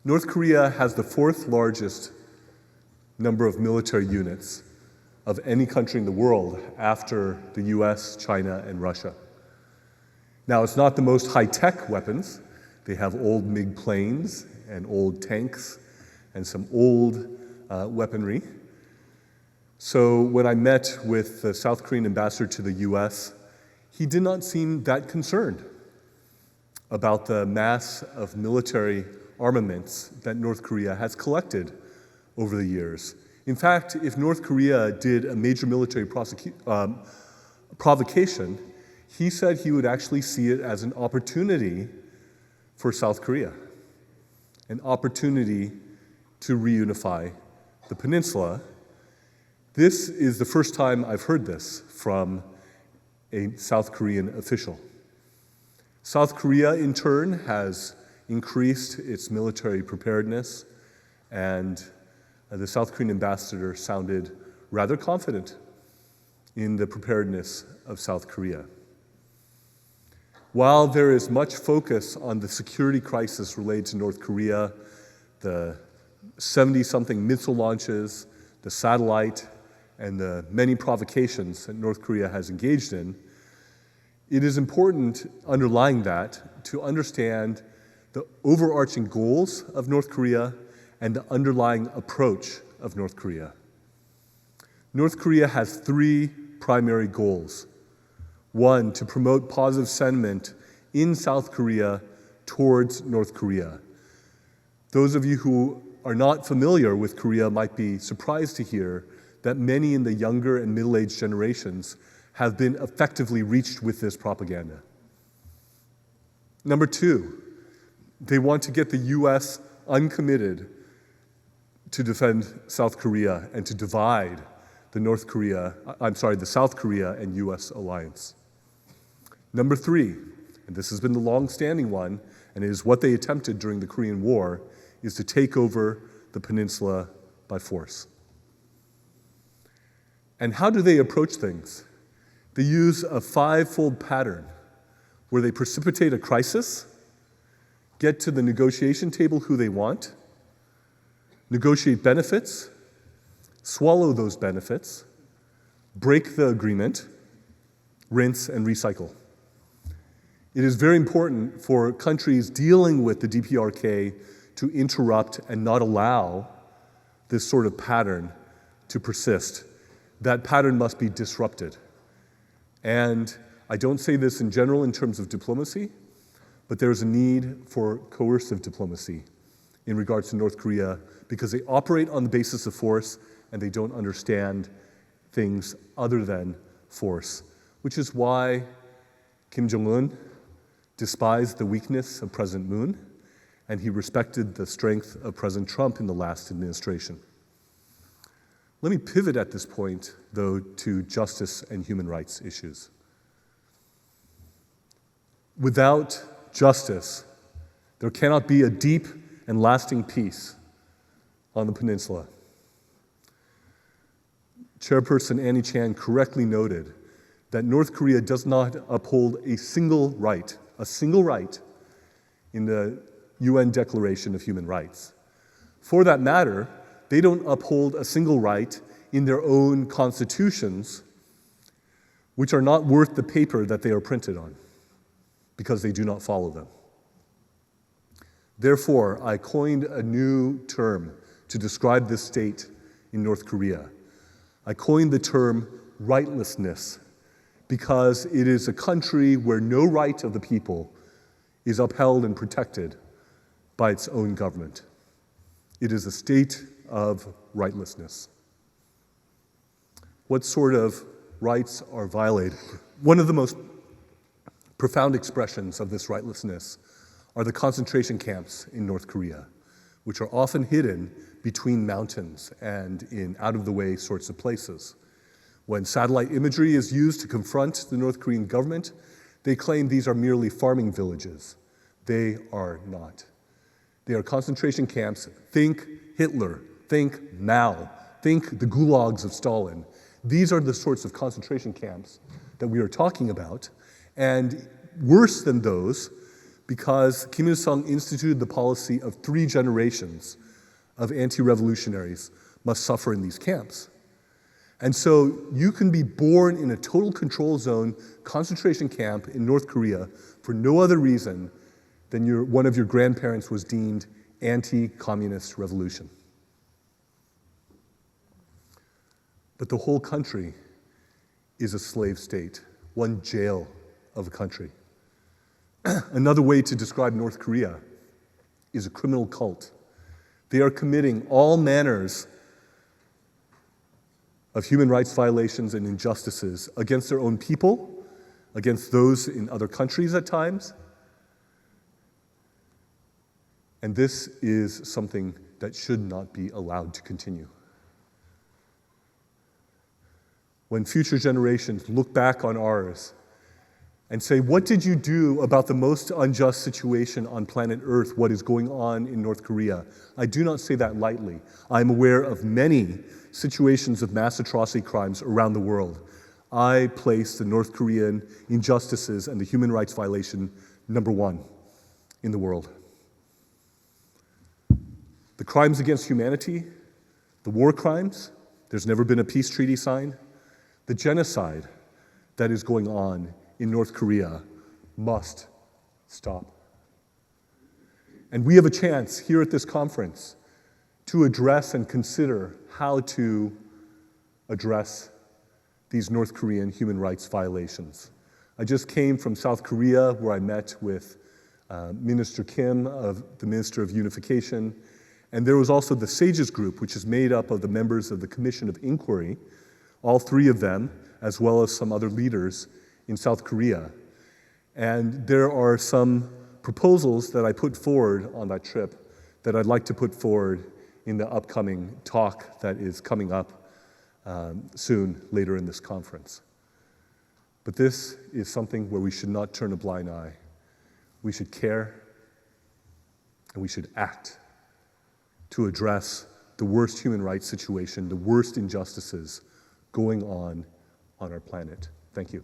North Korea has the fourth largest number of military units of any country in the world after the US, China, and Russia. Now, it's not the most high-tech weapons. They have old MiG planes and old tanks and some old weaponry. So when I met with the South Korean ambassador to the US, he did not seem that concerned about the mass of military armaments that North Korea has collected over the years. In fact, if North Korea did a major military provocation, he said he would actually see it as an opportunity for South Korea, an opportunity to reunify the peninsula. This is the first time I've heard this from a South Korean official. South Korea, in turn, has increased its military preparedness, and the South Korean ambassador sounded rather confident in the preparedness of South Korea. While there is much focus on the security crisis related to North Korea, the 70-something missile launches, the satellite, and the many provocations that North Korea has engaged in, it is important, underlying that, to understand the overarching goals of North Korea and the underlying approach of North Korea. North Korea has three primary goals. One, to promote positive sentiment in South Korea towards North Korea. Those of you who are not familiar with Korea might be surprised to hear that many in the younger and middle-aged generations have been effectively reached with this propaganda. Number two, they want to get the US uncommitted to defend South Korea and to divide the South Korea and US alliance. Number three, and this has been the long-standing one, and it is what they attempted during the Korean War, is to take over the peninsula by force. And how do they approach things? They use a five-fold pattern where they precipitate a crisis, get to the negotiation table who they want, negotiate benefits, swallow those benefits, break the agreement, rinse and recycle. It is very important for countries dealing with the DPRK to interrupt and not allow this sort of pattern to persist. That pattern must be disrupted. And I don't say this in general in terms of diplomacy, but there's a need for coercive diplomacy in regards to North Korea because they operate on the basis of force and they don't understand things other than force, which is why Kim Jong-un despised the weakness of President Moon, and he respected the strength of President Trump in the last administration. Let me pivot at this point, though, to justice and human rights issues. Without justice, there cannot be a deep and lasting peace on the peninsula. Chairperson Annie Chan correctly noted that North Korea does not uphold a single right in the UN Declaration of Human Rights. For that matter, they don't uphold a single right in their own constitutions, which are not worth the paper that they are printed on, because they do not follow them. Therefore, I coined a new term to describe this state in North Korea. I coined the term rightlessness, because it is a country where no right of the people is upheld and protected by its own government. It is a state of rightlessness. What sort of rights are violated? One of the most profound expressions of this rightlessness are the concentration camps in North Korea, which are often hidden between mountains and in out-of-the-way sorts of places. When satellite imagery is used to confront the North Korean government, they claim these are merely farming villages. They are not. They are concentration camps. Think Hitler, think Mao, think the gulags of Stalin. These are the sorts of concentration camps that we are talking about. And worse than those, because Kim Il-sung instituted the policy of 3 generations of anti-revolutionaries must suffer in these camps. And so you can be born in a total control zone concentration camp in North Korea for no other reason than one of your grandparents was deemed anti-communist revolution. But the whole country is a slave state, one jail of a country. Another way to describe North Korea is a criminal cult. They are committing all manners of human rights violations and injustices against their own people, against those in other countries at times. And this is something that should not be allowed to continue. When future generations look back on ours and say, what did you do about the most unjust situation on planet Earth, what is going on in North Korea? I do not say that lightly. I'm aware of many situations of mass atrocity crimes around the world. I place the North Korean injustices and the human rights violation #1 in the world. The crimes against humanity, the war crimes, there's never been a peace treaty signed. The genocide that is going on in North Korea must stop. And we have a chance here at this conference to address and consider how to address these North Korean human rights violations. I just came from South Korea, where I met with Minister Kim, the Minister of Unification, and there was also the SAGES group, which is made up of the members of the Commission of Inquiry, all 3 of them, as well as some other leaders in South Korea. And there are some proposals that I put forward on that trip that I'd like to put forward in the upcoming talk that is coming up soon, later in this conference. But this is something where we should not turn a blind eye. We should care, and we should act to address the worst human rights situation, the worst injustices going on our planet. Thank you.